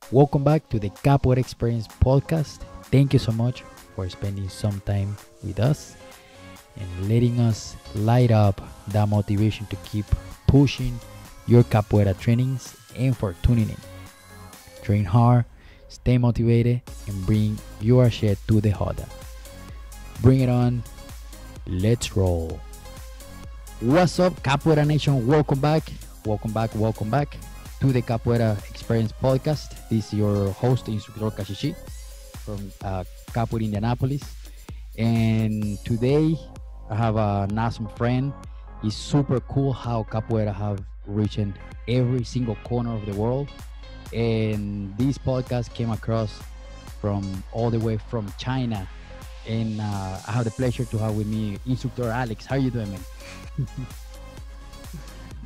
Welcome back to the Capoeira Experience podcast. Thank you so much for spending some time with us and letting us light up that motivation to keep pushing your capoeira trainings and for tuning in. Train hard, stay motivated, and bring your shit to the Hoda. Bring it on. Let's roll. What's up, Capoeira Nation? Welcome back. Welcome back to the Capoeira Experience podcast. This is your host, Instructor Kashishi from Capoeira Indianapolis. And today I have an awesome friend. It's super cool how Capoeira have reached every single corner of the world. And this podcast came across from all the way from China. And I have the pleasure to have with me Instructor Alex. How are you doing, man?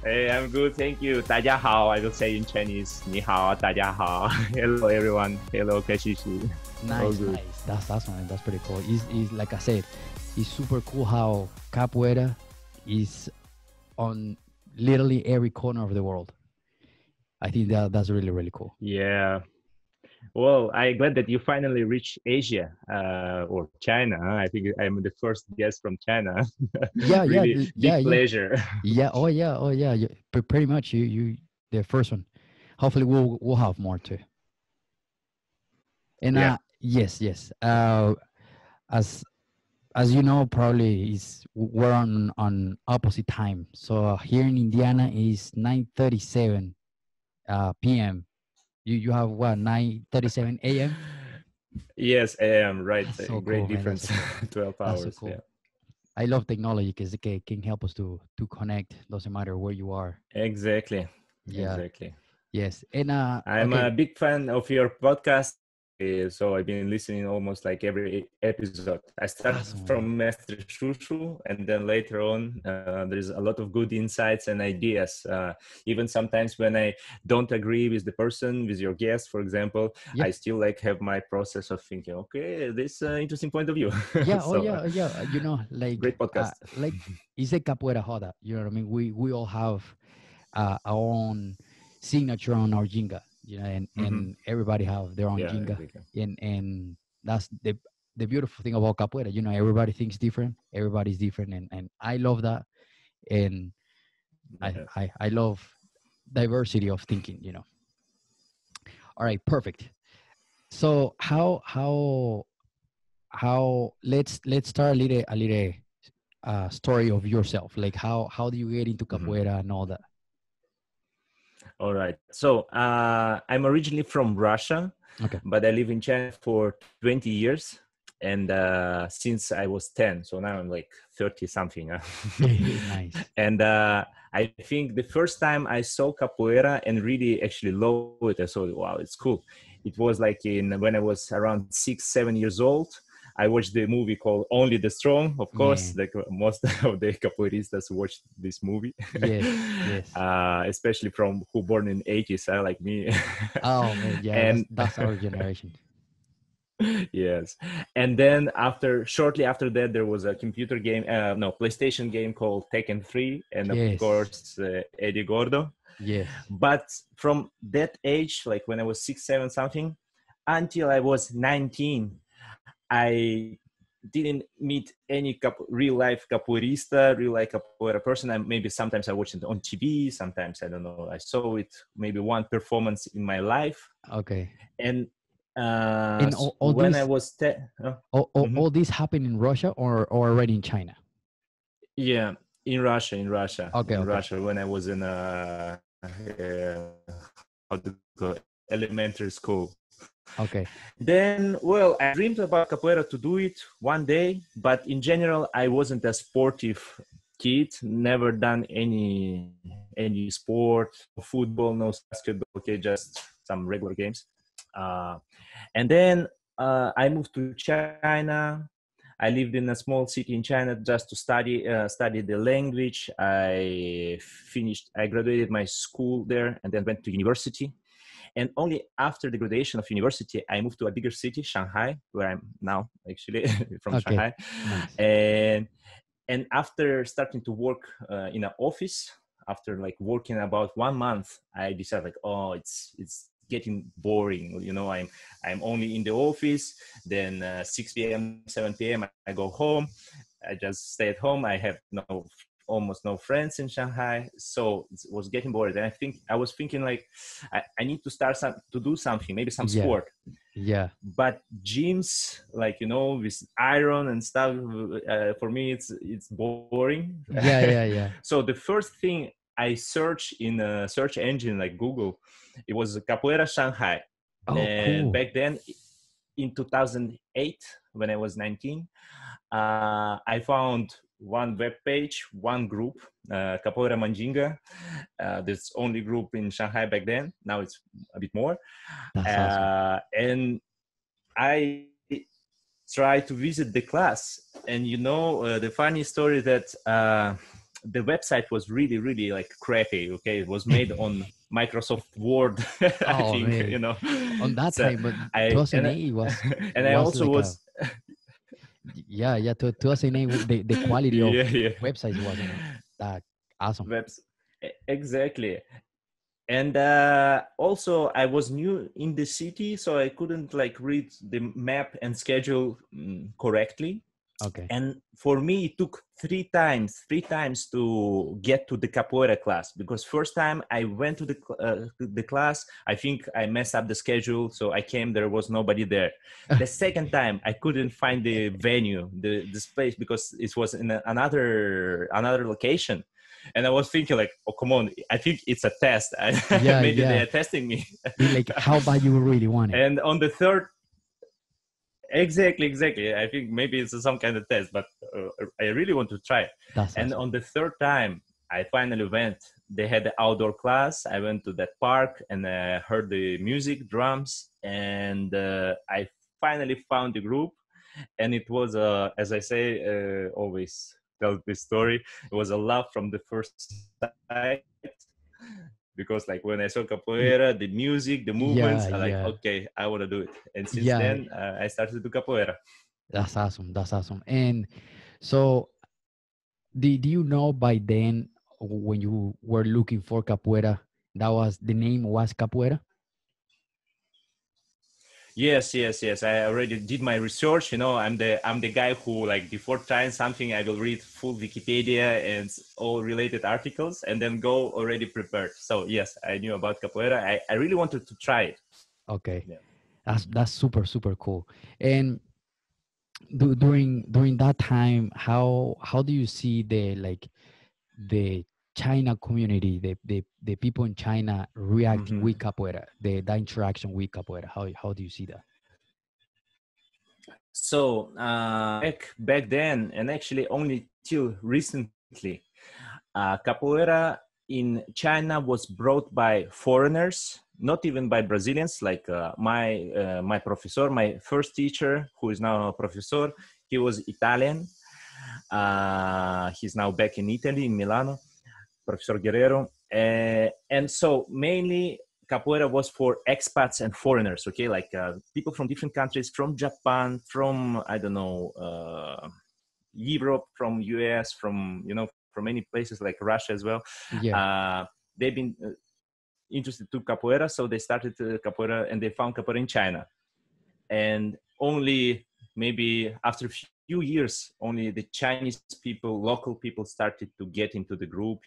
Hey, I'm good, thank you. 大家好, I will say in Chinese. 你好,大家好. Hello, everyone. Hello, Kashishi. Nice. That's awesome, man. That's pretty cool. It's like I said, it's super cool how Capoeira is on literally every corner of the world. I think that's really, really cool. Yeah. Well, I'm glad that you finally reached Asia or China. I think I'm the first guest from China. Really big pleasure. Yeah. Oh yeah. Pretty much you the first one. Hopefully we'll have more too. And yeah. Yes. As you know, probably we're on opposite time. So here in Indiana is 9:37 p.m. You have what, 9:37 a.m.? Yes, I am right. So great cool, difference. So cool. 12 hours. So cool. Yeah. I love technology because it can help us to connect. Doesn't matter where you are. Exactly. Yeah. Exactly. Yes. And I'm a big fan of your podcast. So I've been listening almost like every episode. I started from Master Shushu, and then later on, there's a lot of good insights and ideas. Even sometimes when I don't agree with the person, with your guest, for example, I still like have my process of thinking, okay, this interesting point of view. Yeah. So, yeah. You know, like great podcast. Like it's a capoeira hoda. You know what I mean? We all have our own signature on our jinga. You know, and everybody have their own jinga, and that's the beautiful thing about capoeira. You know, everybody thinks different, everybody's different, and I love that, and I love diversity of thinking. You know. All right, perfect. So how let's start a little story of yourself. Like how do you get into capoeira and all that? All right. So I'm originally from Russia, but I live in China for 20 years. And since I was 10, so now I'm like 30 something. Nice. And I think the first time I saw capoeira and really actually loved it, I thought, wow, it's cool. It was like when I was around 6-7 years old. I watched the movie called Only the Strong. Of course, like most of the capoeiristas watched this movie. Yes. Especially from who born in 80s, like me. Oh man, yeah, and that's our generation. Yes. And then shortly after that, there was a computer game, PlayStation game called Tekken 3. And of course, Eddie Gordo. Yes. But from that age, like when I was 6, 7 something, until I was 19, I didn't meet any real life capoeirista, real life capoeira person. Maybe sometimes I watched it on TV. Sometimes, I don't know, I saw it maybe one performance in my life. Okay. And all when this, I was all this happened in Russia or already in China? Yeah, in Russia. Okay. Russia, when I was in elementary school. Okay. Then, well, I dreamed about capoeira to do it one day, but in general, I wasn't a sportive kid. Never done any sport, no football, no basketball. Okay, just some regular games. And then I moved to China. I lived in a small city in China just to study the language. I graduated my school there and then went to university. And only after the graduation of university, I moved to a bigger city, Shanghai, where I'm now actually from Shanghai. Nice. And after starting to work in an office, after like working about 1 month, I decided like, oh, it's getting boring. I'm only in the office. Then 6 p.m., 7 p.m. I go home. I just stay at home. I have almost no friends in Shanghai, so it was getting bored. And I was thinking like, I need to start to do something, maybe some Yeah. sport. Yeah. But gyms, like with iron and stuff, for me it's boring. Yeah. So the first thing I searched in a search engine like Google, it was Capoeira Shanghai. Oh, And cool. back then, in 2008, when I was 19, I found one web page, one group, Capoeira Mandinga. This only group in Shanghai back then. Now it's a bit more. That's awesome. And I tried to visit the class. And the funny story that the website was really, really like crappy. Okay, it was made on Microsoft Word, I Oh think. man, on that So time, but I and 2008 was and I was also like a was 2008. The quality of yeah, yeah. websites wasn't that awesome. Webs exactly. And also I was new in the city, so I couldn't like read the map and schedule correctly. Okay. And for me it took three times to get to the capoeira class, because first time I went to the class, I think I messed up the schedule, so I came, there was nobody there. The second time I couldn't find the venue, the space, because it was in another location. And I was thinking like, oh come on, I think it's a test. Yeah, Maybe they yeah. are testing me. Like how bad you really want it. And on the third, exactly. I think maybe it's some kind of test, but I really want to try it. That's And awesome. on the third time, I finally went. They had the outdoor class. I went to that park and heard the music, drums, and I finally found the group. And it was, as I say, always tell this story. It was a love from the first sight, because like when I saw Y- capoeira, the music, the movements, Yeah, I like, yeah, okay, I want to do it. And since yeah. then, I started to do capoeira. That's awesome. That's awesome. And so, do you know by then when you were looking for capoeira, that was the name was capoeira? Yes. I already did my research. I'm the guy who, like, before trying something, I will read full Wikipedia and all related articles, and then go already prepared. So yes, I knew about capoeira. I really wanted to try it. Okay, Yeah. that's super cool. And during that time, how do you see the China community, the people in China reacting hmm with capoeira, the interaction with capoeira? How do you see that? So back then, and actually only till recently, capoeira in China was brought by foreigners, not even by Brazilians. Like my professor, my first teacher, who is now a professor, he was Italian. He's now back in Italy, in Milano, Professor Guerrero. And so mainly capoeira was for expats and foreigners, okay? Like people from different countries, from Japan, from, I don't know, Europe, from US, from many places like Russia as well. Yeah, Uh, they've been interested to capoeira, so they started capoeira, and they found capoeira in China. And only maybe after a few years, only the Chinese people, local people, started to get into the group,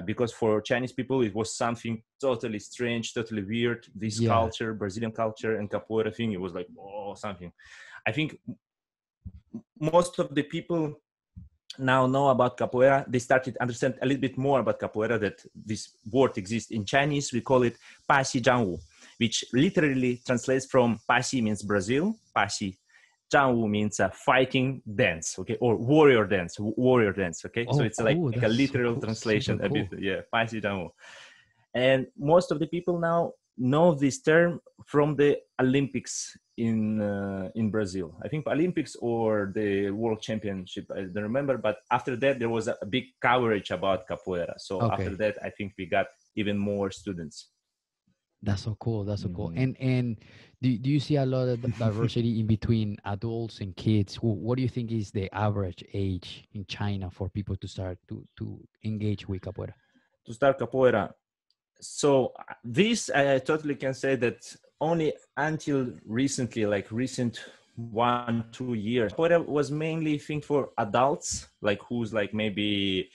because for Chinese people it was something totally strange, totally weird. This yeah, culture, Brazilian culture and capoeira thing, it was like, oh, something. I think most of the people now know about capoeira. They started to understand a little bit more about capoeira, that this word exists. In Chinese we call it Pasi Zhangwu, which literally translates from Pasi means Brazil, Pasi Zhangwu means fighting dance, okay, or warrior dance, okay. So oh it's like cool, a that's so literal cool, super translation, a bit, cool. yeah, Pasi Zhangwu. And most of the people now know this term from the Olympics in Brazil. I think Olympics or the World Championship, I don't remember. But after that, there was a big coverage about capoeira. So after Okay, that, I think we got even more students. that's so cool, that's so cool. Mhm. And do you see a lot of diversity in between adults and kids? What do you think is the average age in China for people to start to engage with capoeira? To start capoeira, So this I totally can say that only until recently, like recent 1-2 years, capoeira was mainly thing for adults, like who's like maybe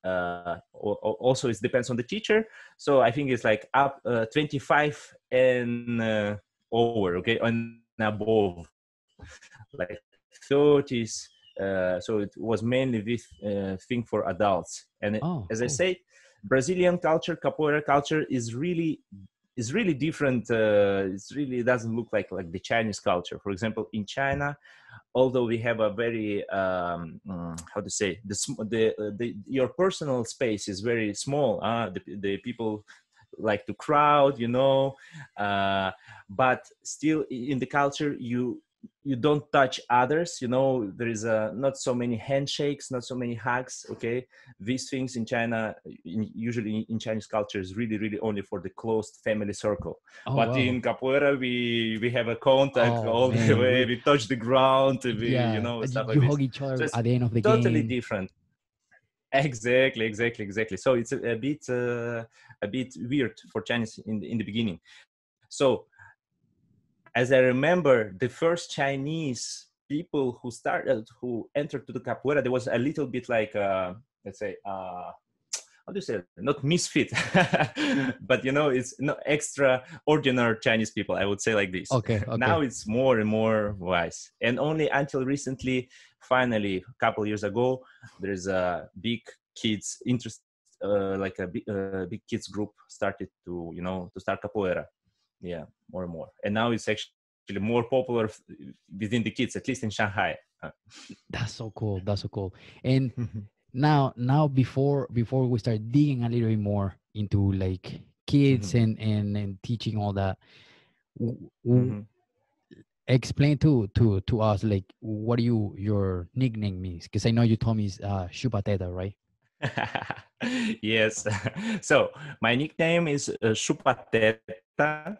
also it depends on the teacher. So I think it's like up 25 and over, okay, and above, like 30s. So it was mainly this thing for adults. And Oh, as I cool. said, Brazilian culture, capoeira culture is really different. It's really doesn't look like the Chinese culture. For example, in China, although we have a very how to say the your personal space is very small. The people like to crowd, but still in the culture you don't touch others. There is not so many handshakes, not so many hugs. Okay, these things in China, usually in Chinese culture, is really really only for the closed family circle. Oh, But wow. in capoeira we have a contact Oh, all the man. way. We touch the ground, Yeah. stuff You like this. hug each So other it's at the end of the totally game. different. Exactly. So it's a bit weird for Chinese in the beginning. So as I remember, the first Chinese people who entered to the capoeira, there was a little bit like, let's say, how do you say it? Not misfit, but it's not extraordinary Chinese people. I would say like this. Okay, Now okay. it's more and more wise, and only until recently, finally, a couple years ago, there's a big kids interest, like a big kids group started to start capoeira. Yeah, more and more, and now it's actually more popular within the kids, at least in Shanghai. That's so cool. That's so cool. And now before we start digging a little bit more into like kids and teaching all that, w- w- Mhm. explain to us like what your nickname means, because I know you told me it's Chupateta, right? Yes. So my nickname is Chupateta.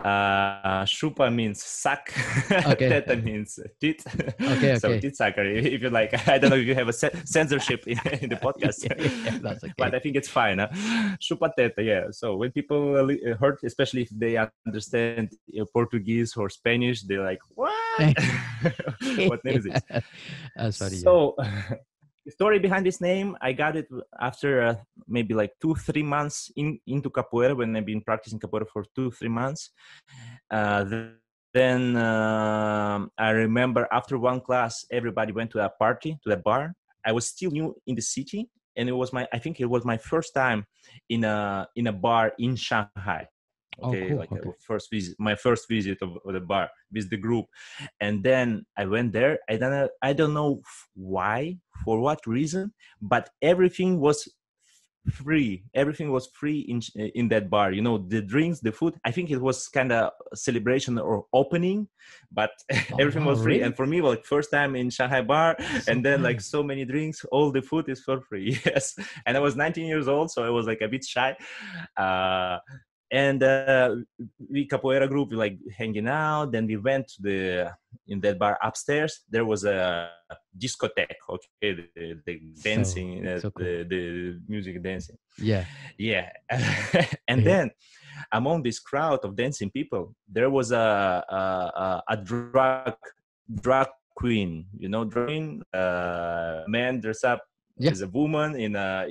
Chupa means suck. Okay. Teta means teeth. Okay, So okay. teeth sucker. If you like, I don't know if you have a censorship in the podcast, Yeah, that's but okay. I think it's fine. Chupateta. Yeah. So when people heard, especially if they understand Portuguese or Spanish, they're like, "What? What name is this?" That's funny, yeah. So the story behind this name, I got it after maybe like 2-3 months into capoeira, when I've been practicing capoeira for 2-3 months. Then I remember after one class, everybody went to a party, to a bar. I was still new in the city, and I think it was my first time in a bar in Shanghai. Oh, Okay, cool. like Okay. my first visit of the bar with the group. And then I went there. I don't know why, for what reason, but everything was free in that bar. The drinks, the food. I think it was kind of celebration or opening, but Oh, everything wow, was free. really? And for me, like first time in Shanghai bar, That's so and then like nice. so many drinks, all the food is for free. Yes. And I was 19 years old, so I was like a bit shy. uh, and we capoeira group, like hanging out. Then we went to the in that bar upstairs. There was a discotheque. Okay, the dancing, So cool. the music dancing. Yeah. Yeah. And Eh, then among this crowd of dancing people, there was a drag queen. Drag queen, like a man dressed up yeah. as a woman in a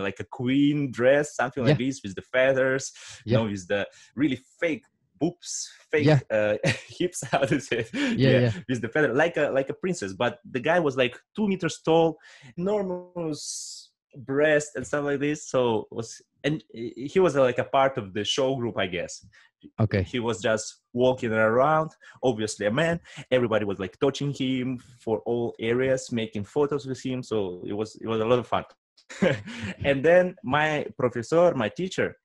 like a queen dress, something like Yeah. this, with the feathers, Yeah. with the really fake boobs, fake Yeah. hips, how to say it? Yeah. Yeah, Yeah. with the feather, like a princess. But the guy was like 2 meters tall, enormous breast and stuff like this. So and he was like a part of the show group, I guess. Okay. He was just walking around, obviously a man. Everybody was like touching him for all areas, making photos with him. So it was a lot of fun. And then my professor, my teacher.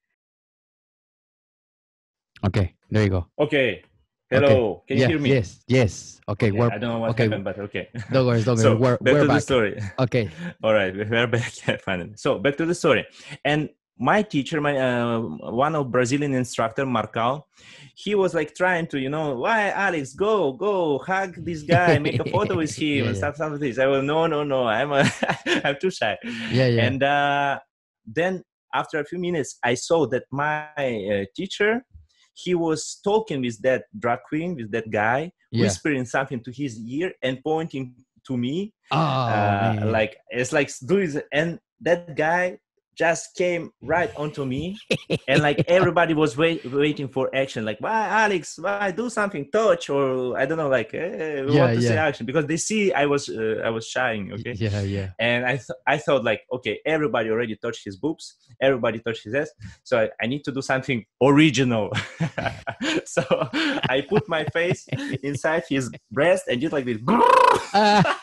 Okay. There you go. Okay, Okay. hello, can you Yeah. hear me? Yes. Yes. Okay. Okay, We're I don't know what okay. happened, but okay. Don't worry. Don't worry. So back We're to the back. story. Okay. All right, we're back finally. So back to the story. And my teacher, my one of Brazilian instructor, Marcal, he was like trying to, why Alex, go hug this guy, make a photo with him Yeah. and Yeah. stuff like this. I was no, I'm I'm too shy. Yeah. Yeah. And then after a few minutes, I saw that my teacher, he was talking with that drag queen, with that guy, Yeah. whispering something to his ear and pointing to me, Oh man. like it's like doing, and that guy just came right onto me, and like everybody was waiting for action, like, why Alex, why do something, touch, or I don't know, like, we Yeah, want to see yeah. action, because they see I was shying, okay. Yeah, yeah. And I thought like, okay, everybody already touched his boobs, everybody touched his ass, so I need to do something original. So I put my face inside his breast and just like this. Ah.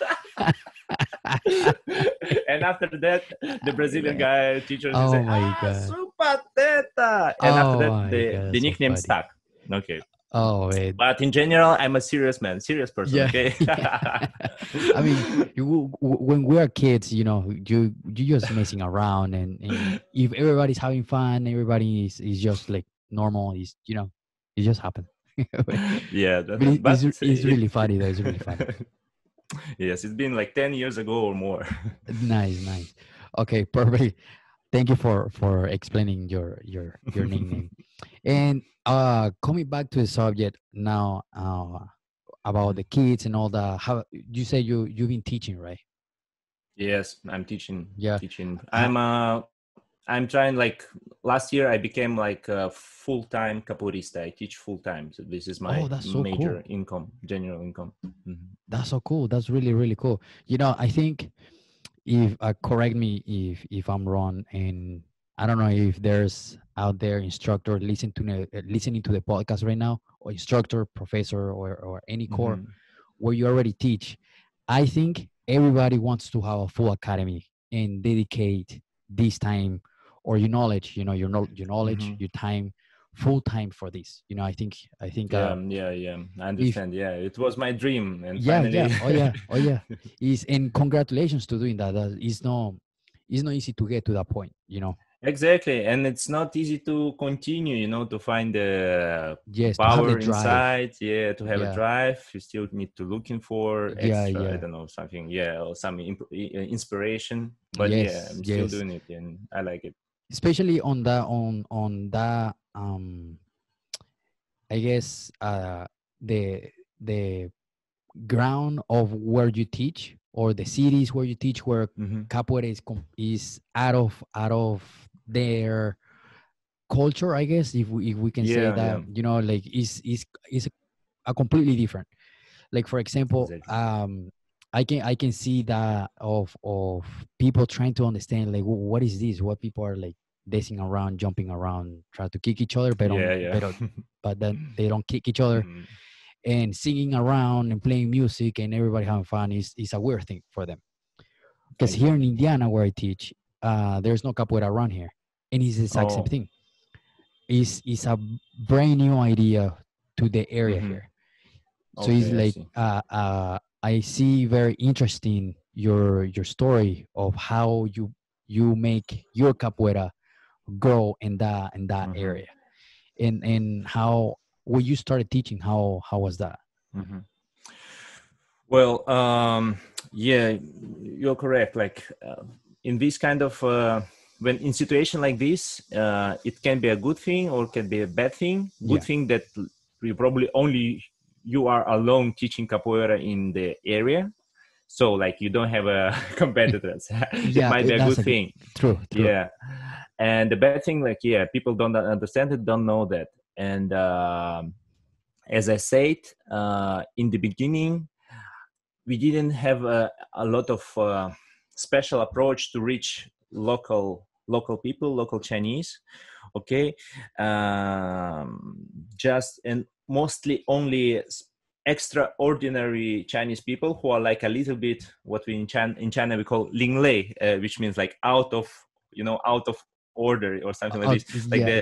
And after that, the Brazilian Man. guy teacher, he Oh said, my "Ah, god. Chupateta." And after Oh that, my god, the that's so nickname funny. stuck. Okay, Oh man. but in general, I'm a serious man, serious person. Yeah. Okay. I mean, when we're kids, you just messing around, and if everybody's having fun, everybody is just like normal. It just happens. But Yeah, it's really funny though. It's really funny. yes, it's been like 10 years ago or more. Nice, nice. Okay, perfect. Thank you for explaining your nickname. And coming back to the subject now, about the kids and all that. How you say you've been teaching, right? Yes, I'm teaching. Yeah. Teaching. Uh, I'm trying, like, last year I became like a full-time capoeirista. I teach full-time. So this is oh, my that's so major cool. income, general income. That's so cool. That's really really cool. I think, if correct me if I'm wrong, and I don't know if there's out there instructor listening to the podcast right now, or instructor, professor, or any core Hmm. where you already teach. I think everybody wants to have a full academy and dedicate this time, or your knowledge, your knowledge, Hmm. your time, full time for this. I think Yeah. I if understand. Yeah, it was my dream, and yeah, yeah, finally. oh yeah, oh yeah, is and congratulations to doing that. It's not easy to get to that point. Exactly, and it's not easy to continue, to find the Yes, to have the power drive. inside. Yeah, to have a Yeah, drive, you still need to looking for yeah, extra, I yeah. don't know, something, yeah, or some inspiration. But yeah, Yes, I'm still yes. doing it, and I like it. Especially on that, I guess, the the ground of where you teach, or the cities where you teach, where Hmm. capoeira is out of their culture, I guess, if we can say Yeah, that, yeah, like is a completely different. Like, for example, exactly. I can see that of people trying to understand, like, what is this, what people are like dancing around, jumping around, try to kick each other, Yeah, yeah. but then they don't kick each other, Mhm. and singing around and playing music and everybody having fun is a weird thing for them. Because here in Exactly. Indiana, where I teach, there's no capoeira around here, and it's the exact same Oh. thing. Is a brand new idea to the area Hmm. here. So it's Okay, I like, see. I see very interesting your story of how you make your capoeira grow in that Hmm. area, and how when you started teaching, how was that? Hmm. Well, yeah, you're correct. Like, in this kind of when in situation like this, it can be a good thing or can be a bad thing. Good Yeah, thing that you probably only you are alone teaching capoeira in the area, so like you don't have a competitors. It yeah, might be a that's good a good, thing. true. Yeah, and the bad thing, like, yeah, people don't understand it, don't know that, and as I said, in the beginning we didn't have a lot of special approach to reach local people, local Chinese. Okay, just and mostly only extraordinary Chinese people who are like a little bit what we in China we call linglei, which means like out of order or something like this. Like Yeah,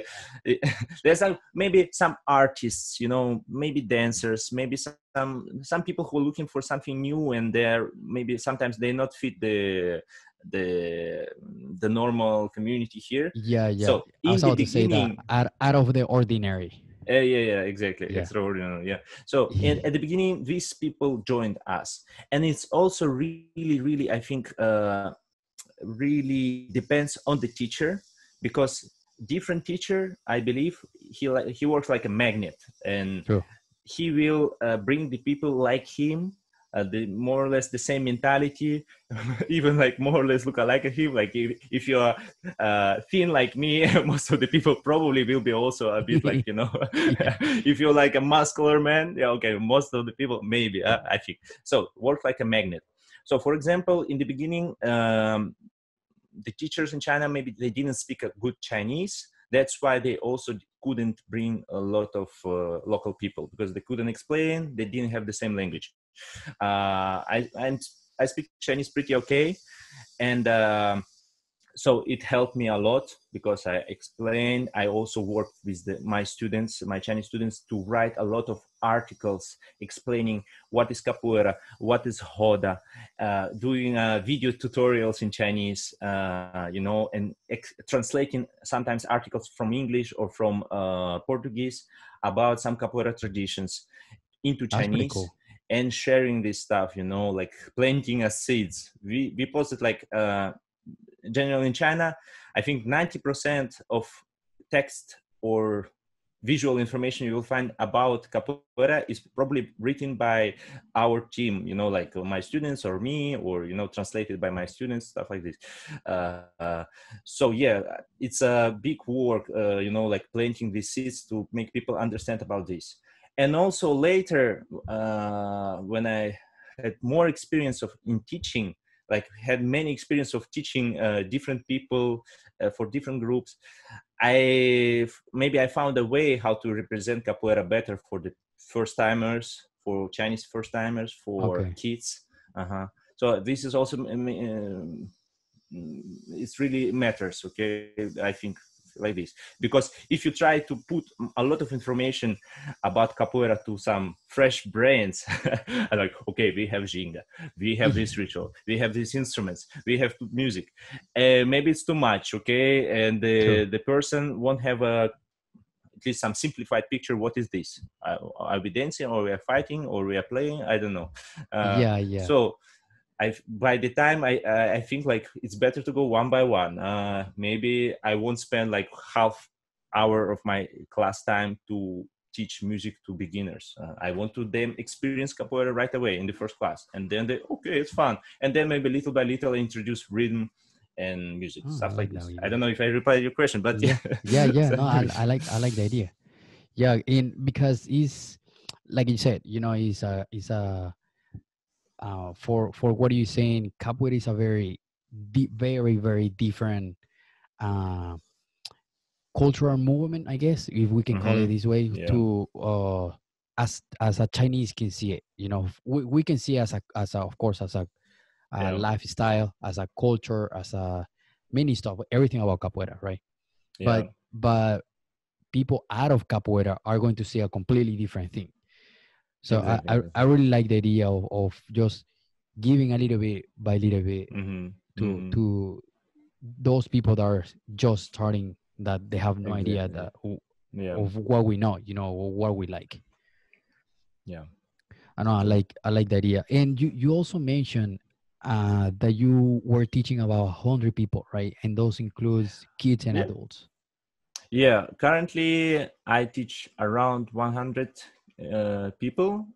there's maybe some artists, maybe dancers, maybe some people who are looking for something new, and they're maybe sometimes they not fit the the normal community here. yeah. So I in was the about to say that, beginning, out of the ordinary. yeah, exactly, Yeah. extraordinary, yeah. So at the beginning these people joined us, and it's also really, really, I think, really depends on the teacher, because different teacher, I believe he works like a magnet, and True. he will bring the people like him, the more or less the same mentality, even like more or less look alike at him. Like if you're thin like me, most of the people probably will be also a bit like, you know, Yeah. if you're like a muscular man, yeah, okay, most of the people maybe, I think. So work like a magnet. So for example, in the beginning, the teachers in China, maybe they didn't speak a good Chinese. That's why they also couldn't bring a lot of local people, because they couldn't explain. They didn't have the same language. I speak Chinese pretty okay, and so it helped me a lot because I explained. I also worked with my students, my Chinese students, to write a lot of articles explaining what is capoeira, what is roda, doing video tutorials in Chinese, you know, and translating sometimes articles from English or from Portuguese about some capoeira traditions into That's pretty Chinese, cool. and sharing this stuff, you know, like planting as seeds. We posted like generally in China, I think 90% of text or visual information you will find about capoeira is probably written by our team, you know, like my students or me, or, you know, translated by my students, stuff like this. So yeah, it's a big work, you know, like planting these seeds to make people understand about this. And also later, when I had more experience in teaching, like had many experience of teaching different people for different groups, I found a way how to represent capoeira better for the first timers, for Chinese first timers, for Okay. kids. So this is also it really matters. Okay, I think like this, because if you try to put a lot of information about capoeira to some fresh brains, like, okay, we have ginga, we have Yeah. this ritual, we have these instruments, we have music, maybe it's too much, okay, and True. the person won't have at least some simplified picture. What is this? Are we dancing, or we are fighting, or we are playing? I don't know. Yeah. Yeah. So by the time I think like it's better to go one by one. Maybe I won't spend like half hour of my class time to teach music to beginners. I want to them experience capoeira right away in the first class, and then they, okay, it's fun, and then maybe little by little introduce rhythm and music, Oh, I stuff like like that this. I idea. don't know if I replied your question, but yeah. Yeah. Yeah. Yeah. So No, maybe. I like the idea. Yeah, in because it's like you said, you know, it's a for what you're saying, capoeira is a very very very different uh cultural movement, I guess, if we can call it Mm-hmm. this way, Yeah, to as a Chinese can see it. You know, we can see it as a of course as a yeah, lifestyle, as a culture, as a many stuff, everything about capoeira, right? yeah, But people out of capoeira are going to see a completely different thing. So exactly, I exactly. really like the idea of just giving a little bit by little bit Mm-hmm. Mm-hmm. to those people that are just starting, that they have no idea Exactly. Yeah, of what we know, you know, or what we like. yeah, I know true. I like the idea. And you also mentioned that you were teaching about 100 people, right? And those includes kids and Yeah. adults. Yeah, currently I teach around 100 people.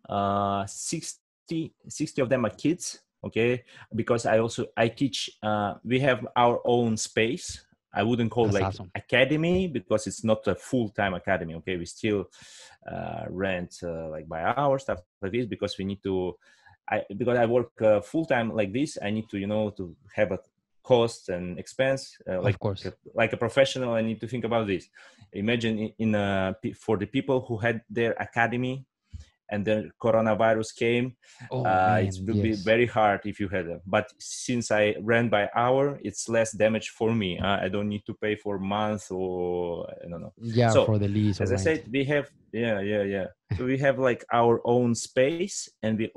60 of them are kids. Okay, because I teach. We have our own space. I wouldn't call That's like awesome. academy, because it's not a full-time academy. Okay, we still rent like by hour, stuff like this, because we need to. Because I work full-time like this, I need to, you know, to have a cost and expense, Of course. like a professional. I need to think about this. Imagine for the people who had their academy and then coronavirus came, Oh it man, will be yes. very hard if you had them. But since I ran by hour, it's less damage for me. I don't need to pay for month, or I don't know. Yeah, So for the lease or as I rent. said, we have, yeah. So we have like our own space, and I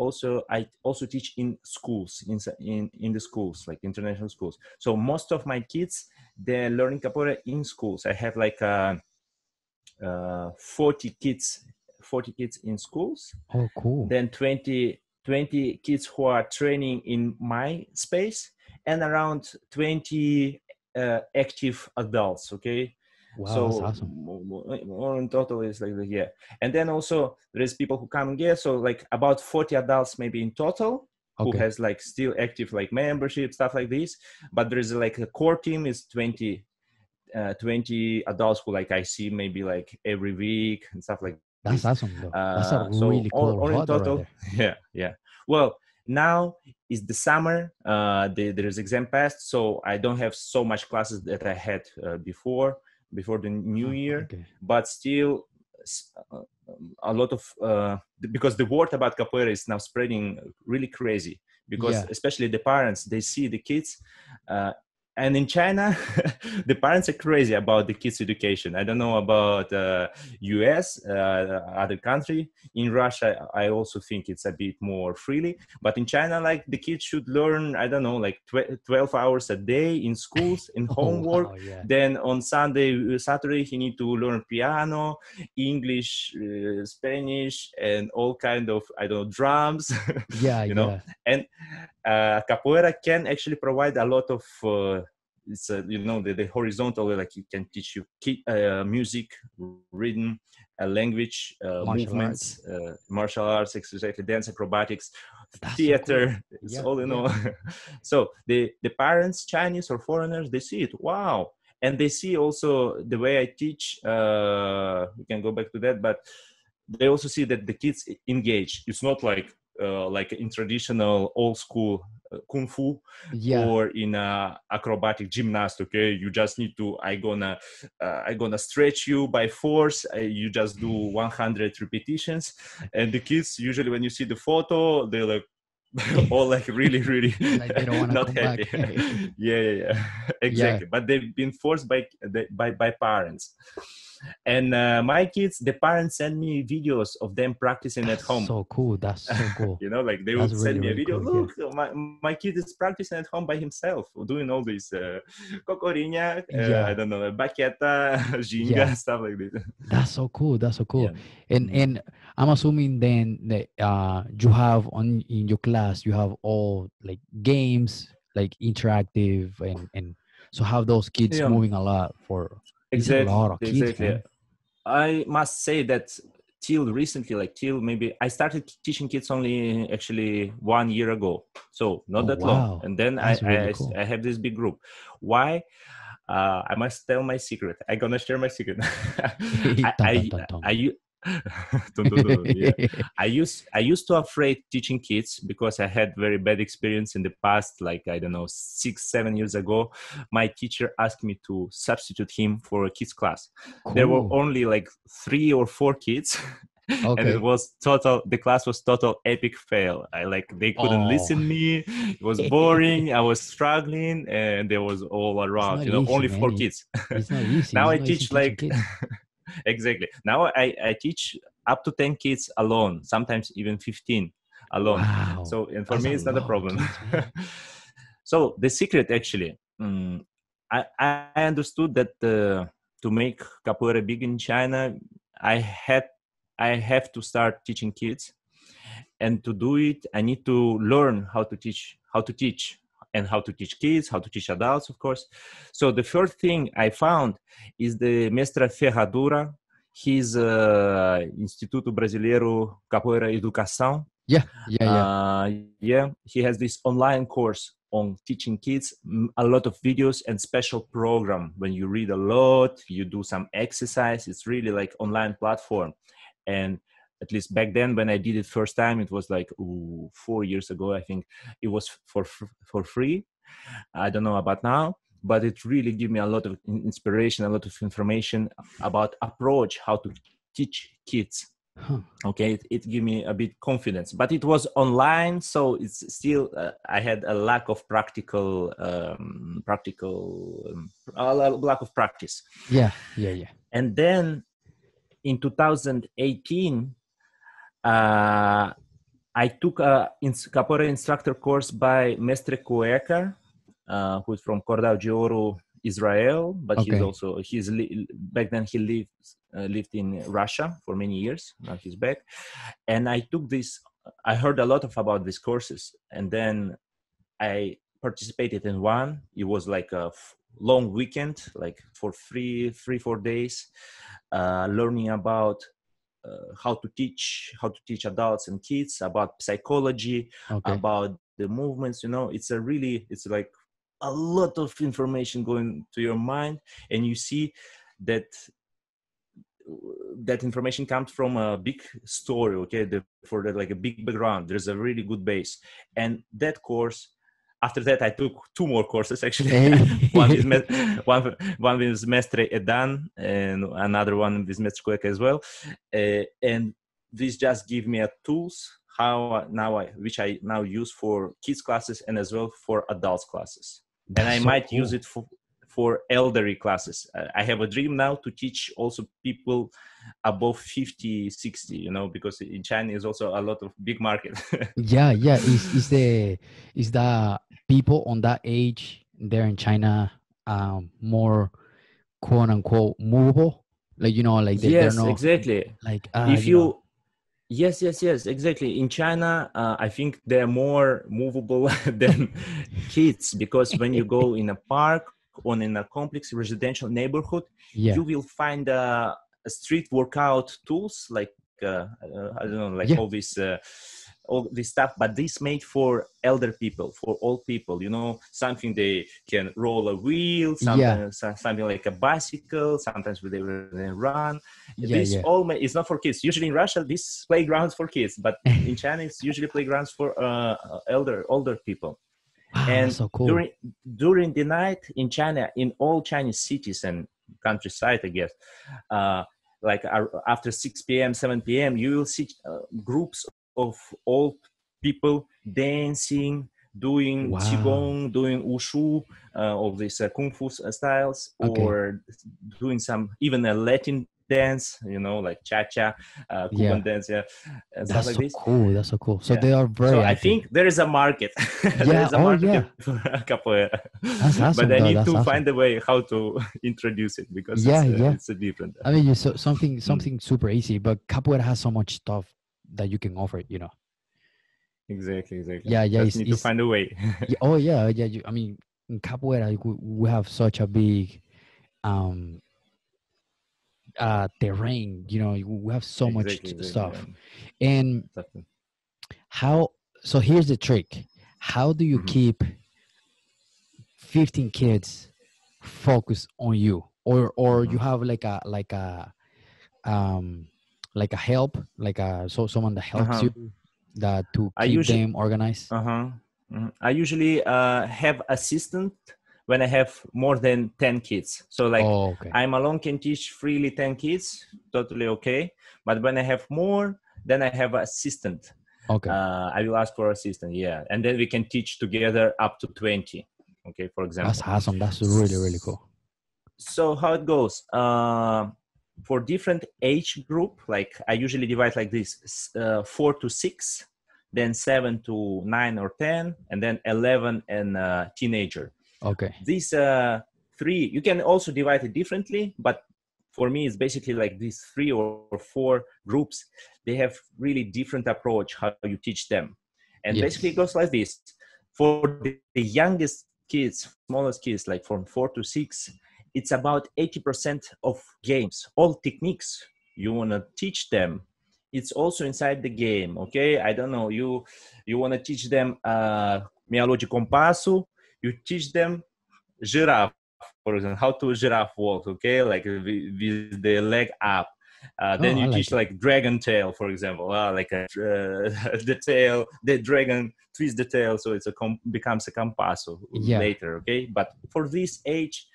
also teach in schools, in the schools, like international schools. So most of my kids, they're learning capoeira in schools. I have like 40 kids, 40 kids in schools, Oh, cool. then 20 kids who are training in my space, and around 20 active adults. Okay, Wow, that's so awesome. more in total is like yeah. And then also there's people who come and get, so like about 40 adults maybe in total who Okay. has like still active like membership stuff like this. But there's like a core team is 20 adults who like I see maybe like every week and stuff like this. That's awesome though. That's a So really cool all in hobby right total, there. yeah. Well, now is the summer. There's exam passed, so I don't have so much classes that I had before the new Huh, year. okay. But still, a lot of because the word about capoeira is now spreading really crazy. Because Yeah. especially the parents, they see the kids. And in China, the parents are crazy about the kids' education. I don't know about US, other country. In Russia, I also think it's a bit more freely. But in China, like the kids should learn, I don't know, like 12 hours a day in schools, in Oh homework. wow, yeah. Then on Saturday, he need to learn piano, English, Spanish, and all kind of, I don't know, drums, Yeah, you know. yeah. And capoeira can actually provide a lot of it's the horizontal, like it can teach you music, rhythm, language, Martial arts. movements, martial arts, exactly, dance, acrobatics, That's so cool. theater. It's Yeah, all yeah. So the parents, Chinese or foreigners, they see it, wow. And they see also the way I teach. We can go back to that, but they also see that the kids engage. It's not like in traditional old school kung fu Yeah. or in acrobatic gymnast. Okay, you just need to I gonna stretch you by force. You just do 100 repetitions. And the kids usually, when you see the photo, they're like all like really really Like they don't want to not come happy. back. Yeah. Yeah. Exactly, but they've been forced by parents. And my kids, the parents send me videos of them practicing at That's home. so cool. That's so cool. Like they That's would send really, me a really video. cool. Yeah. Look, my kid is practicing at home by himself, doing all this cocorinha, I Yeah. don't know, baqueta, Yeah. ginga, stuff like this. That's so cool. That's so cool. Yeah. And Mhm. and I'm assuming then that you have on in your class you have all like games like interactive and so have those kids Yeah, moving a lot for it's a exactly, lot of kids, exactly. man. I must say that till recently, like till maybe I started teaching kids only actually 1 year ago, so not Oh that long. wow. And then That's really cool. I have this big group. Why? I must tell my secret. I'm gonna share my secret. I Dun, dun, I dun, dun. I u- Dun, dun, dun, dun, yeah. I used to afraid teaching kids because I had very bad experience in the past. Like I don't know, 6 7 years ago, my teacher asked me to substitute him for a kids class. There were Cool. only like 3 or 4 kids. And it Okay. was total, the class was total epic fail. They couldn't Oh. listen me. It was boring. I was struggling, and there was all It's around, not easy, only man. 4 kids. It's not easy. Now It's I not easy teach teaching like kids. exactly. Now I teach up to 10 kids alone, sometimes even 15 alone. Wow. So, and for That's me a it's not a lot of problem. kids, man. So the secret actually, I understood that to make capoeira big in China, I had I have to start teaching kids. And to do it, I need to learn how to teach and how to teach kids, how to teach adults, of course. So the first thing I found is the Mestre Ferradura. He's Instituto Brasileiro Capoeira Educação. Yeah. Yeah. Yeah. Yeah, he has this online course on teaching kids, a lot of videos and special program. When you read a lot, you do some exercise. It's really like online platform. And at least back then when I did it first time, it was like 4 years ago, I think. It was for free. I don't know about now, but it really gave me a lot of inspiration, a lot of information about approach how to teach kids. Huh. Okay, it gave me a bit confidence, but it was online, so it's still I had a lack of lack of practice. Yeah. Yeah. Yeah. And then in 2018, I took a capoeira instructor course by Mestre Cueca, who's from Cordal de Ouro, Israel, but Okay. back then he lived in Russia for many years. Now he's back, and I took this. I heard a lot about these courses, and then I participated in one. It was like long weekend, like for 4 days, learning about how to teach adults and kids, about psychology, Okay. about the movements. It's like a lot of information going to your mind, and you see that information comes from a big story. Okay, for that, like a big background, there's a really good base. And that course, after that, I took two more courses actually. one Hey. with one with Mestre Edan, and another one with Mestre Cueca as well. And this just give me a tools which I now use for kids classes and as well for adults classes. And That's I so might use cool. it for elderly classes. I have a dream now to teach also people above 50, 60, because in China is also a lot of big market. Yeah, yeah. Is the people on that age there in China more quote unquote movable? Like like they're Yes, not exactly. like If you Yes, yes, yes, exactly. In China, I think they're more movable than kids, because when you go in a park or in a complex residential neighborhood, yeah, you will find a street workout tools like I don't know, like yeah, all this stuff. But this made for elder people, for old people. Something they can roll a wheel, yeah, something like a bicycle. Sometimes they run. yeah, This yeah. all is not for kids. Usually in Russia, this playgrounds for kids, but in China, it's usually playgrounds for older people. Wow, that's And so cool. during the night in China, in all Chinese cities and countryside, I guess, uh, like after 6 p.m., 7 p.m., you will see groups of old people dancing, doing Wow. qigong, doing wushu, of these kung fu styles, Okay. or doing some even a Latin dance, like cha-cha, Yeah. Cuban dance, yeah, and stuff That's like so this. cool. That's so cool. So Yeah. they are So very I active. think there is a market. There Yeah. is a Oh yeah. market for capoeira, That's but awesome I though. need That's to awesome. find a way how to introduce it, because Yeah. Yeah. it's a different. I mean, you so something Mm, something super easy, but capoeira has so much stuff that you can offer. exactly, exactly. Yeah. Yeah. Just It's, need to it's find a way. yeah, oh yeah. Yeah. I mean, in capoeira, we have such a big um terrain. We have so much Exactly, exactly. stuff. And Definitely. how? So here's the trick. How do you Mhm. keep 15 kids focused on you, or you Mhm. have um like a help, someone that helps you Uh-huh. that to I keep usually them organized? Uh-huh. I usually have assistant when I have more than 10 kids. So like Oh, okay. I'm alone, can teach freely 10 kids, totally okay. But when I have more, then I have assistant. Okay. I will ask for assistant, yeah. And then we can teach together up to 20, okay, for That's example. awesome. That's really, really S- cool. So how it goes? For different age group, like I usually divide like this: 4 to 6, then 7 to 9 or 10, and then 11 and teenager. Okay. These three, you can also divide it differently, but for me, it's basically like these 3 or 4 groups. They have really different approach how you teach them, and basically it Yes. goes like this: for the youngest kids, smallest kids, like from 4 to 6, it's about 80% of games, all techniques you want to teach them. It's also inside the game. Okay, I don't know, you want to teach them miolo de compasso, you teach them giraffe, for example, how to giraffe walk, okay, like with the leg up. Oh, Then I you like teach it. like dragon tail, for example, the tail, the dragon twists the tail, so it's becomes a compasso Yeah. later, okay. But for this age,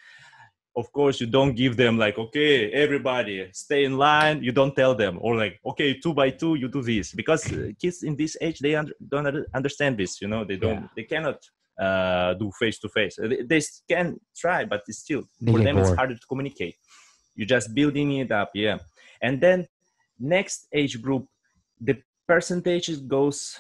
of course, you don't give them like, okay, everybody stay in line. You don't tell them, or like, okay, 2 by 2, you do this, because kids in this age, they don't understand this. Yeah. They cannot do face to face. They can try, but it's still, They for get them, it's bored. harder to communicate. You're just building it up, yeah. And then next age group, the percentages goes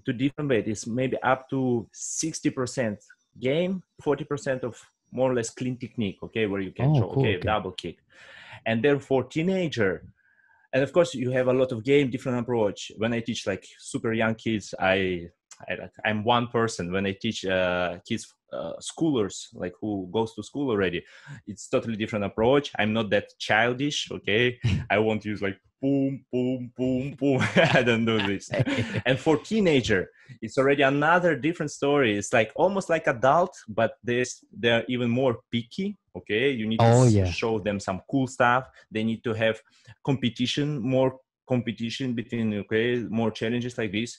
to different ways. It's maybe up to 60% game, 40% of more or less clean technique, okay, where you can Oh, show, cool. okay, Okay. double kick. And then for teenager, and of course you have a lot of game, different approach. When I teach like super young kids, I'm one person. When I teach kids schoolers, like who goes to school already, it's totally different approach. I'm not that childish, okay? I won't use like boom, boom, boom, boom. I don't do this. And for teenager, it's already another different story. It's like almost like adult, but they're even more picky, okay? You need to Oh yeah. show them some cool stuff. They need to have more competition between, okay, more challenges like this.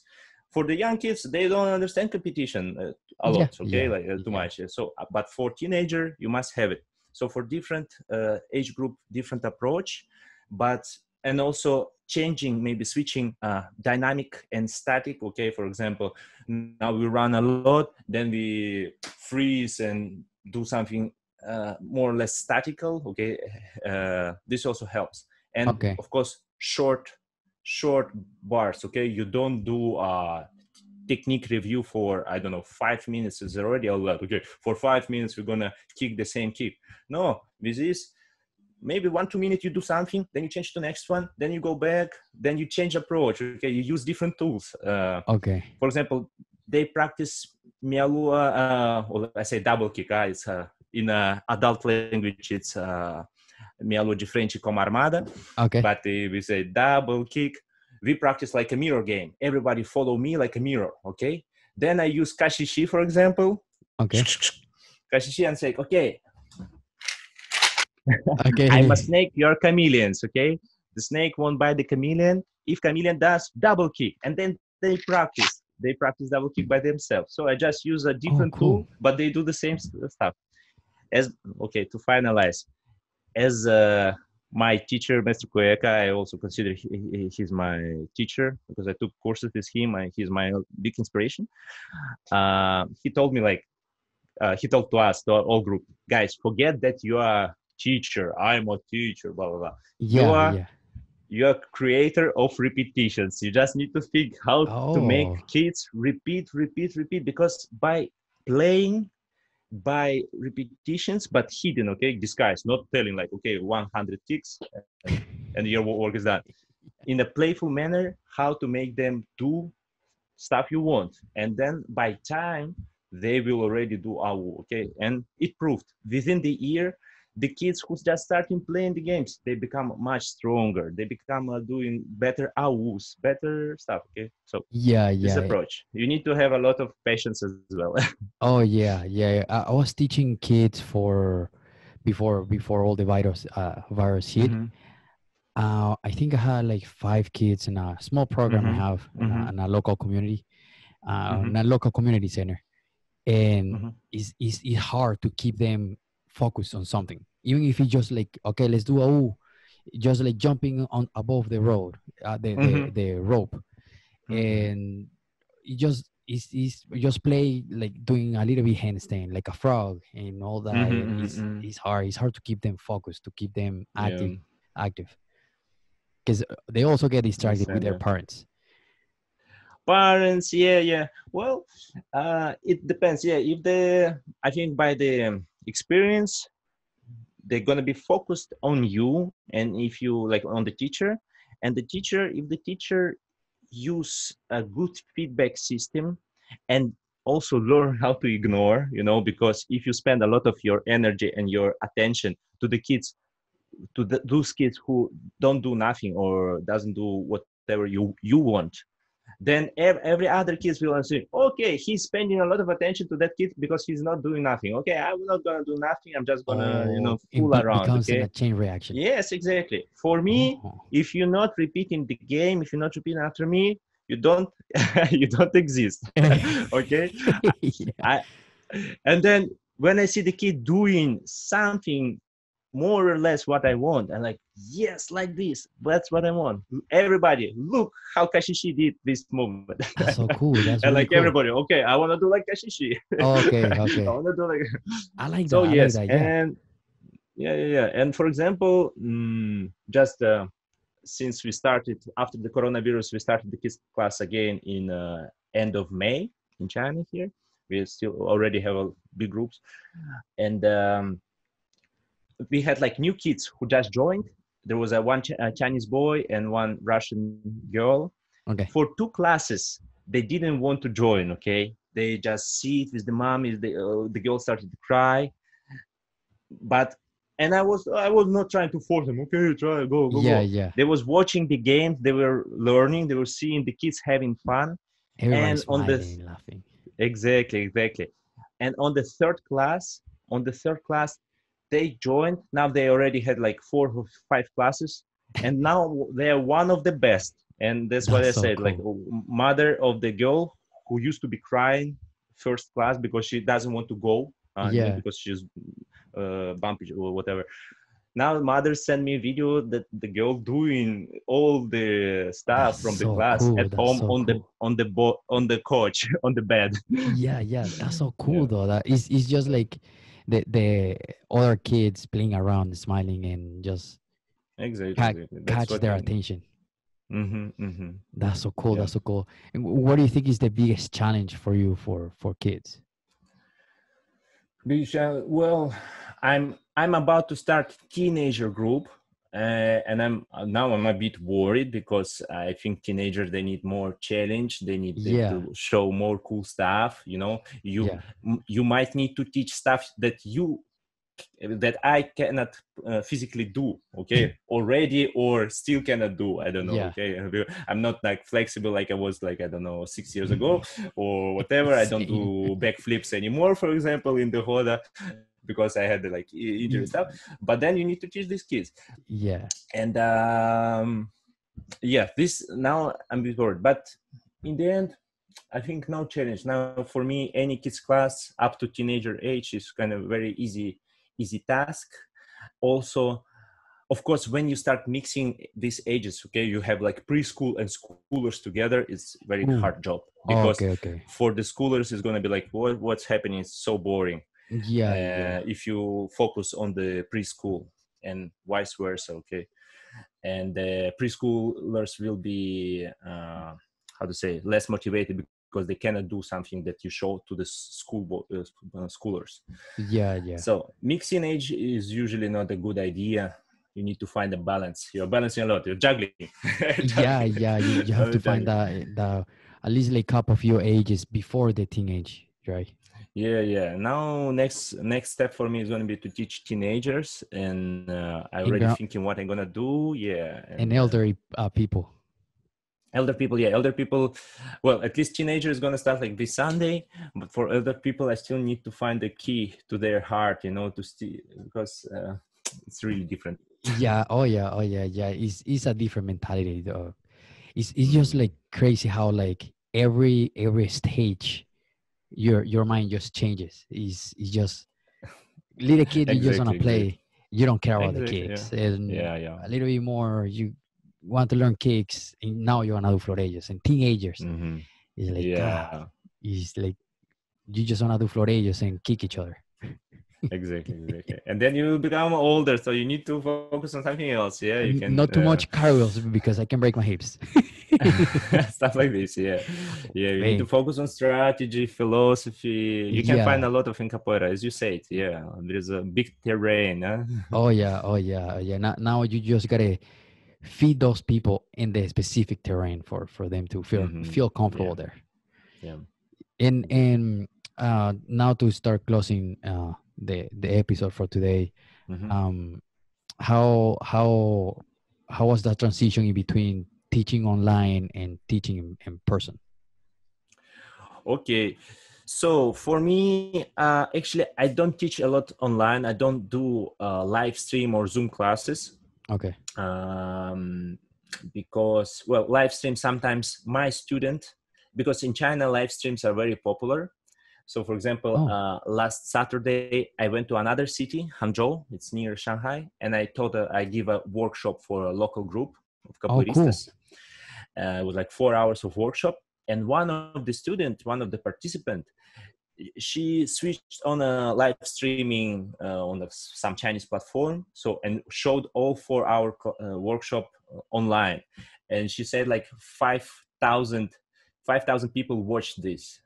For the young kids, they don't understand competition a Yeah. lot, okay, Yeah. like too much. So, but for teenager, you must have it. So for different age group, different approach, and also changing, maybe switching dynamic and static. Okay, for example, now we run a lot, then we freeze and do something more or less statical. Okay, this also helps. And Okay. of course, short bars. Okay, you don't do technique review for, I don't know, 5 minutes is already a lot. Okay, for 5 minutes we're gonna kick the same kick. No, with this, maybe 1-2 minutes you do something, then you change to the next one, then you go back, then you change approach. Okay, you use different tools. Okay. For example, they practice mialua, or I say double kick. It's in adult language, it's mialua de frente com armada. Okay. But we say double kick. We practice like a mirror game. Everybody follow me like a mirror, okay? Then I use kashishi, for example. Okay. Kashishi and say, okay, Okay. I'm a snake, you're chameleons, okay? The snake won't bite the chameleon. If chameleon does, double kick. And then they practice. They practice double kick by themselves. So I just use a different cool. tool, but they do the same stuff. To finalize, as my teacher, Mr. Cueca, I also consider he's my teacher because I took courses with him. He's my big inspiration. He told me, he told to us, to our whole group, guys, forget that you are teacher. I'm a teacher, blah, blah, blah. You are creator of repetitions. You just need to think how to make kids repeat, because by playing, by repetitions, but hidden, okay, disguise, not telling like, okay, 100 kicks and your work is done. In a playful manner, how to make them do stuff you want. And then by time, they will already do AU, okay? And it proved within the year, the kids who just starting playing the games, they become much stronger. They become doing better AUs, better stuff, okay? So this approach, you need to have a lot of patience as well. Oh yeah. I was teaching kids before all the virus hit. I think I had like 5 kids in a small program I have in a local community, in a local community center, and it's hard to keep them focused on something, even if you just like, okay, let's do just like jumping on above the road, the rope, and you just play like doing a little bit handstand like a frog and all that. It's hard to keep them focused, to keep them active because they also get distracted with their parents. Well, it depends. If I think by the experience, they're gonna be focused on you, and if you like on the teacher, and if the teacher use a good feedback system, and also learn how to ignore, because if you spend a lot of your energy and your attention to the kids, those kids who don't do nothing or doesn't do whatever you want, then every other kids will say, okay, he's spending a lot of attention to that kid because he's not doing nothing. Okay, I'm not gonna do nothing. I'm just gonna, fool around. Becomes Okay, a chain reaction. Yes, exactly. For me, if you're not repeating the game, if you're not repeating after me, you don't you don't exist. Okay. And then when I see the kid doing something more or less what I want, I'm like, yes, like this. That's what I want. Everybody, look how Kashishi did this movement. That's so cool. That's and really like cool. Everybody, okay, I want to do like Kashishi. Okay. I want to do like. I like that. So yes, I like that. Yeah. And yeah. And for example, just since we started after the coronavirus, we started the kids class again in end of May in China here. We still already have big groups, and we had like new kids who just joined. There was one Chinese boy and one Russian girl. Okay. For 2 classes, they didn't want to join. Okay, they just sit with the mom. The girl started to cry, but and I was not trying to force them. Okay, try, Yeah, go. yeah. They was watching the games. They were learning. They were seeing the kids having fun. Everybody And on the smiling, laughing. exactly. And on the third class, they joined. Now they already had like 4 or 5 classes, and now they are one of the best. And that's what That's I so said. Like cool. mother of the girl who used to be crying first class because she doesn't want to go, not Yeah, because she's bumpy or whatever. Now mother sent me a video that the girl doing all the stuff that's from the so class cool. at That's home so on the cool. on the couch on the bed. Yeah, yeah, that's so cool Yeah, though. That is just like the other kids playing around, smiling, and just exactly. That's catch what their you. attention. Mm-hmm. That's so cool. Yeah. That's so cool. And what do you think is the biggest challenge for you for kids? Well, I'm about to start teenager group, and I'm a bit worried because I think teenagers they need more challenge. They need Yeah, to show more cool stuff. yeah, You might need to teach stuff that I cannot physically do, okay, already or still cannot do. I don't know, yeah. okay. I'm not like flexible like I was like I don't know 6 years ago or whatever. I don't Same. do backflips anymore, for example, in the Hoda because I had like injury stuff. But then you need to teach these kids, Yeah. and yeah, this now I'm a bit worried, but in the end I think no challenge. Now for me, any kids class up to teenager age is kind of very easy task. Also, of course, when you start mixing these ages, okay, you have like preschool and schoolers together. It's very Ooh. hard job because Okay, okay. for the schoolers, it's gonna be like what's happening is so boring. Yeah, yeah. If you focus on the preschool and vice versa, okay, and the preschoolers will be how to say less motivated because they cannot do something that you show to the schoolers. Yeah, yeah. So mixing age is usually not a good idea. You need to find a balance. You're balancing a lot. You're juggling. Yeah, yeah. You have to find Juggling. the at least like cup of your ages before the teenage, right? Yeah. Now next step for me is going to be to teach teenagers, and I And already thinking what I'm gonna do. Yeah, and and elderly people. elder people, well, at least teenager is going to start like this Sunday, but for elder people I still need to find the key to their heart, to see, because it's really different. Yeah. Oh yeah. Oh yeah. Yeah. It's a different mentality though. It's just Mm. like crazy how like every stage your mind just changes. It's just little kid you just wanna Exactly. play. You don't care about the Exactly, yeah. kicks, and Yeah. a little bit more you want to learn kicks, and now you wanna do florellos. And teenagers Hmm. is like God. Yeah, It's like you just wanna do florellos and kick each other. exactly. And then you become older, so you need to focus on something else. Yeah, you can Not too much cartwheels because I can break my hips. stuff like this. Yeah, you need to Man, focus on strategy, philosophy. You can find yeah. a lot of in capoeira, as you said. Yeah, there's a big terrain. Huh? Oh yeah. Oh yeah. Oh, yeah. Now you just gotta feed those people in the specific terrain for them to Hmm. feel comfortable Yeah, there. yeah, exactly. And now to start closing the episode for today, Hmm. um, how how how was that transition in between teaching online and teaching in person? Okay. So for me, actually, I don't teach a lot online. I don't do live stream or Zoom classes, Okay. um, because, well, live stream sometimes my student, because in China, live streams are very popular. So, for example, Oh. last Saturday, I went to another city, Hangzhou. It's near Shanghai, and I give a workshop for a local group of Oh, cool. capoeiristas. It was like 4 hours of workshop, and one of the participant, she switched on a live streaming on some Chinese platform, so, and showed all 4 hour workshop online, and she said like 5,000 people watched this.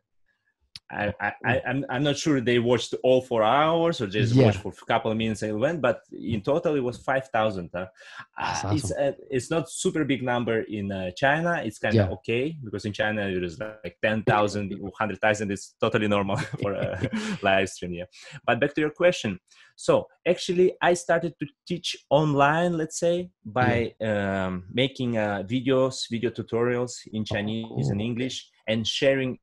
I'm not sure they watched all 4 hours or just Yeah, watched for a couple of minutes and went, but in total it was 5,000. that's awesome. It's not super big number in China. It's kind of Yeah. okay because in China it is like 10,000, 100,000. It's totally normal for a live stream. Yeah. But back to your question. So actually, I started to teach online, let's say, Yeah. by making video tutorials in Oh, Chinese and cool. Okay. English and sharing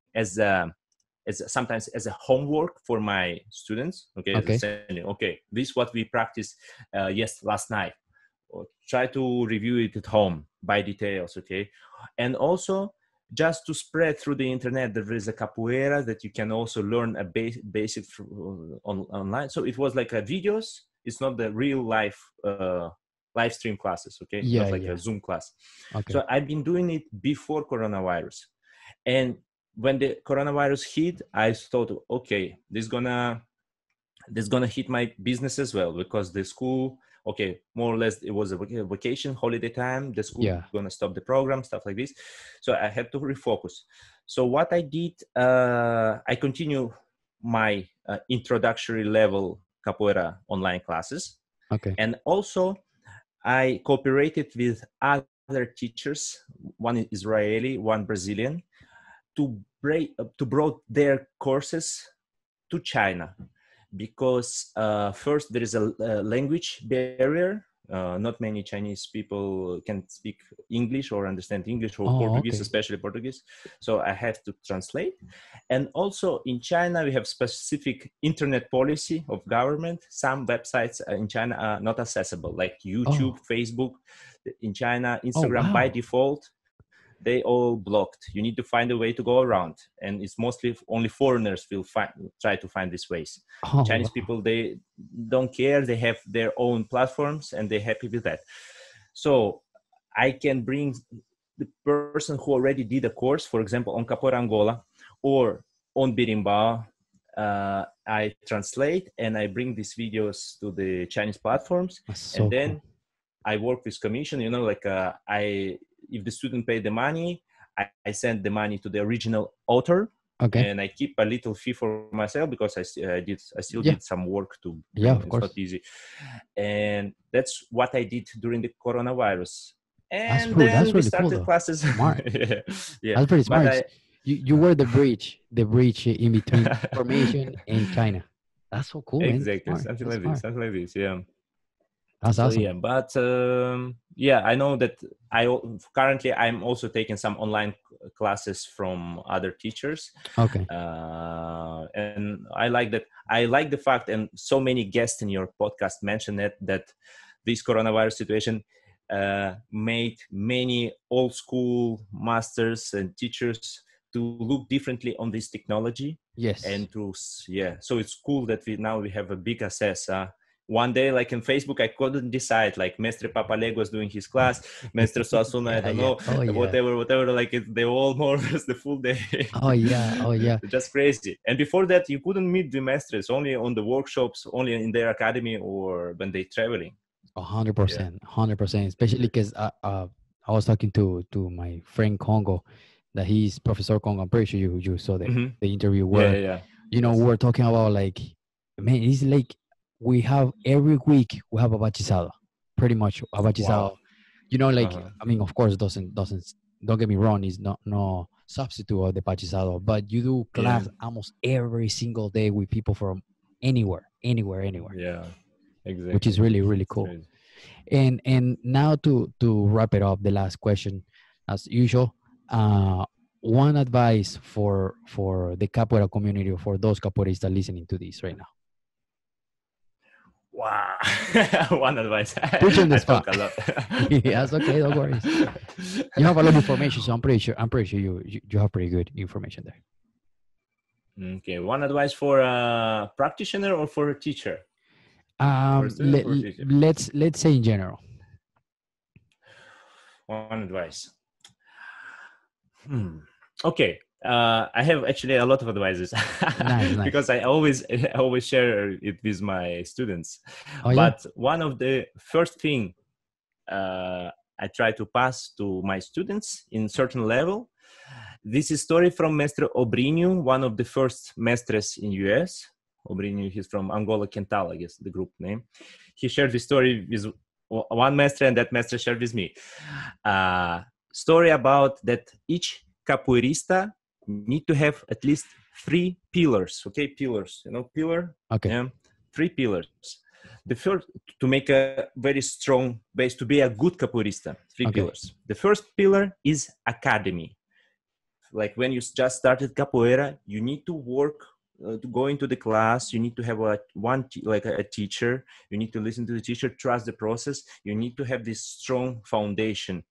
sometimes as a homework for my students. Okay, Okay. saying, okay, this is what we practiced last night. Or try to review it at home by details. Okay, and also just to spread through the internet, there is a capoeira that you can also learn a basic online. So it was like a videos. It's not the real life live stream classes. Okay, Yeah. not like a Yeah. Zoom class. Okay. So I've been doing it before coronavirus. And when the coronavirus hit, I thought, okay, this gonna hit my business as well, because the school, okay, more or less it was a vacation holiday time. The school Yeah. gonna stop the program, stuff like this. So I had to refocus. So what I did, I continue my introductory level capoeira online classes, Okay. and also I cooperated with other teachers, one Israeli, one Brazilian, to brought their courses to China, because first there is a language barrier. Not many Chinese people can speak English or understand English or Oh, Portuguese, okay. especially Portuguese. So I have to translate. And also in China, we have specific internet policy of government. Some websites in China are not accessible, like YouTube, Oh. Facebook. In China, Oh, Instagram by wow. default, they all blocked. You need to find a way to go around, and it's mostly only foreigners will try to find these ways. Oh, Chinese wow. people, they don't care. They have their own platforms and they're happy with that. So I can bring the person who already did a course, for example, on Capoeira Angola or on Birimbau. I translate and I bring these videos to the Chinese platforms, That's and so cool. then I work with commission. Like if the student paid the money, I send the money to the original author, Okay. and I keep a little fee for myself, because I still Yeah. did some work to Yeah, bring. of It's not course. easy, and that's what I did during the coronavirus. That's And cool. then That's we really cool started though. classes. Smart. Yeah, yeah. That's pretty But smart. You were the bridge in between information and China. That's so cool, man. That's exactly, smart. something That's like this, smart. something like this. Yeah. That's So awesome. yeah, but yeah, I know that currently I'm also taking some online classes from other teachers, Okay. and I like that. I like the fact, and so many guests in your podcast mentioned it, that this coronavirus situation made many old school masters and teachers to look differently on this technology, Yes. and so it's cool that we have a big access. One day, like in Facebook, I couldn't decide. Like Mestre Papaleg was doing his class, Mestre Suasuna, I Yeah, don't yeah. know, Oh yeah. whatever. Like they all more or less the full day. Oh yeah. Oh yeah. Just crazy. And before that, you couldn't meet the mestres, only on the workshops, only in their academy or when they traveling. Yeah, 100%. 100%. Especially because I was talking to my friend Congo, that he's Professor Congo. I'm pretty sure you saw mm-hmm. the interview Yeah, where, yeah, yeah. we Yes. were talking about, like, man, it's like we have every week we have a bachizado, pretty much a Wow. bachizado. Like, Uh-huh. I mean, of course, doesn't don't get me wrong, it's not no substitute of the bachizado, but you do Yeah, class almost every single day with people from anywhere, yeah, which is exactly. really really It's cool. crazy. And now to wrap it up, the last question, as usual, uh, one advice for the capoeira community, or for those capoeiristas listening to this right now. Wow. One advice. Put you on the I spot. talk a lot. Yes, okay, don't worry. You have a lot of information, so I'm pretty sure you have pretty good information there. Okay, one advice for a practitioner or for a teacher? For a student or for a teacher? Let's say in general. One advice. Okay. I have actually a lot of advices Nice, nice. because I always share it with my students. Oh yeah. But one of the first thing I try to pass to my students in certain level, this is story from Mestre Obrinho, one of the first mestres in US. Obrinho, he's from Angola, Quental, I guess, the group name. He shared this story with one mestre, and that mestre shared with me. Story about that each capoeirista need to have at least 3 pillars. Okay, pillars. You know, pillar. Okay. Yeah, 3 pillars. The first, to make a very strong base, to be a good capoeirista. 3 pillars. The first pillar is academy. Like when you just started capoeira, you need to work to go into the class. You need to have a teacher. You need to listen to the teacher, trust the process. You need to have this strong foundation.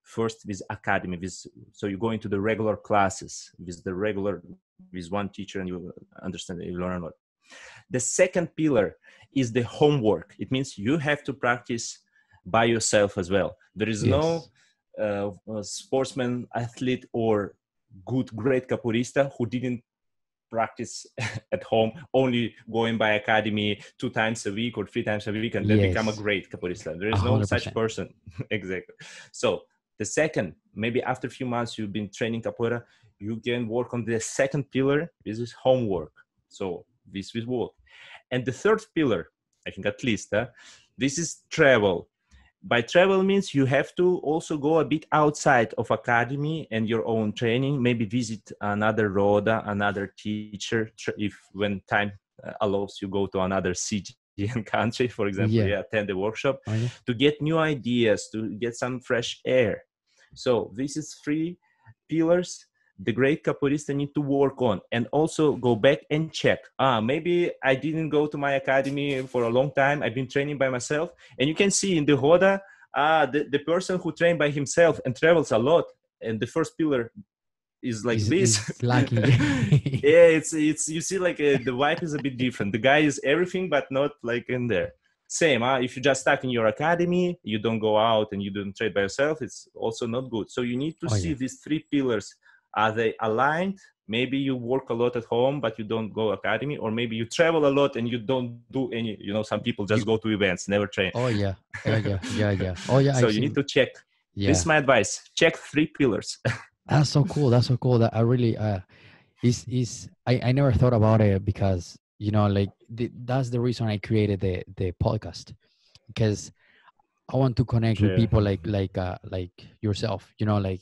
First with academy, so you go into the regular classes with one teacher, and you understand, you learn a lot. The second pillar is the homework. It means you have to practice by yourself as well. There is no sportsman, athlete, or great capoeirista who didn't practice at home, only going by academy 2 times a week or 3 times a week, and then become a great capoeirista. There is 100%. No such person. Exactly. So the second, maybe after a few months you've been training capoeira, you can work on the second pillar. This is homework. So this will work. And the third pillar, I think at least, this is travel. By travel means you have to also go a bit outside of academy and your own training, maybe visit another roda, another teacher, if when time allows you go to another city and country, for example, attend a workshop to get new ideas, to get some fresh air. So this is 3 pillars the great capoeirista need to work on, and also go back and check. Maybe I didn't go to my academy for a long time. I've been training by myself. And you can see in the roda, the person who trained by himself and travels a lot, and the first pillar is like this. It's lacking. It's you see, like the vibe is a bit different. The guy is everything, but not like in there. Same, if you just stuck in your academy, you don't go out and you don't train by yourself, it's also not good. So you need to see these 3 pillars. Are they aligned? Maybe you work a lot at home, but you don't go academy, or maybe you travel a lot and you don't do any, some people just go to events, never train. Oh yeah. So you need to check. This is my advice. Check 3 pillars. That's so cool. That I really, I never thought about it, because, that's the reason I created the podcast, because I want to connect with people like yourself, like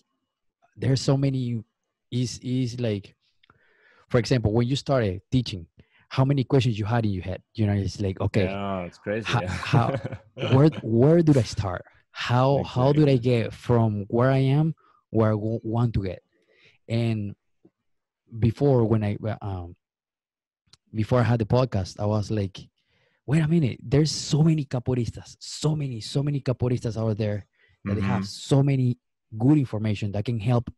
there's so many, is like, for example, when you started teaching, how many questions you had in your head, it's like, okay, it's crazy. How where do I start? How do I get from where I am, where I want to get? And before before I had the podcast, I was like, wait a minute, there's so many capoeiristas, so many capoeiristas out there that they have so many good information that can help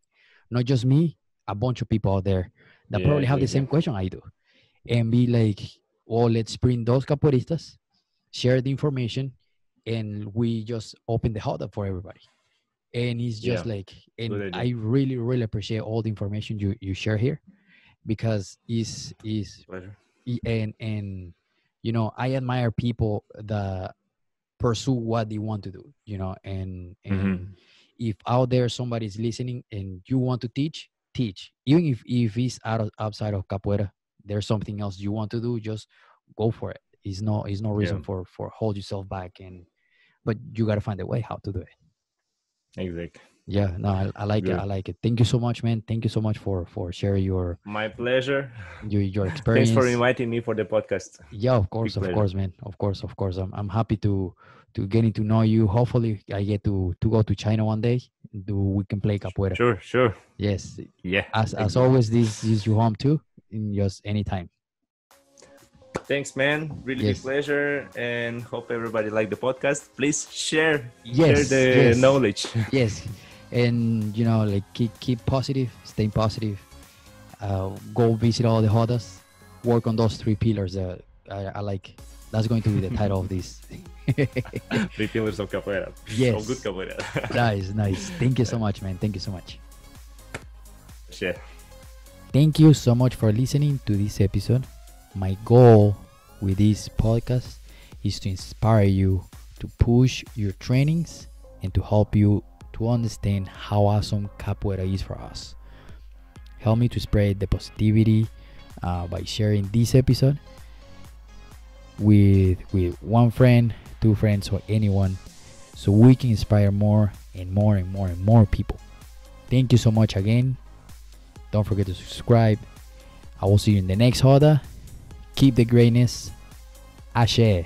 not just me, a bunch of people out there that probably have the same question I do, and be like, well, let's bring those capoeiristas, share the information, and we just open the hot up for everybody. And it's just like, and I really, really appreciate all the information you share here, because is and I admire people that pursue what they want to do, and if out there somebody's listening and you want to teach, even if it's outside of capoeira, there's something else you want to do, just go for it. It's no reason for hold yourself back, but you got to find a way how to do it. Exactly. Yeah, no, I like it. I like it. Thank you so much, man. Thank you so much for sharing your. My pleasure. Your experience. Thanks for inviting me for the podcast. Yeah, of course, man. Of course. I'm happy to getting to know you. Hopefully, I get to go to China one day. We can play capoeira. Sure. Yes. Yeah. As always, this is your home too. In just anytime. Thanks, man. Really big pleasure, and hope everybody liked the podcast. Please share the knowledge. Yes, and like keep positive, stay positive. Go visit all the rodas. Work on those 3 pillars. I like. That's going to be the title of this. 3 pillars of capoeira. Yes. Of good capoeira. Nice. Thank you so much, man. Thank you so much. Sure. Thank you so much for listening to this episode. My goal with this podcast is to inspire you to push your trainings and to help you to understand how awesome capoeira is for us. Help me to spread the positivity by sharing this episode with one friend, two friends, or anyone, so we can inspire more and more and more and more people. Thank you so much again. Don't forget to subscribe. I will see you in the next Hoda. Keep the greatness. Ashe.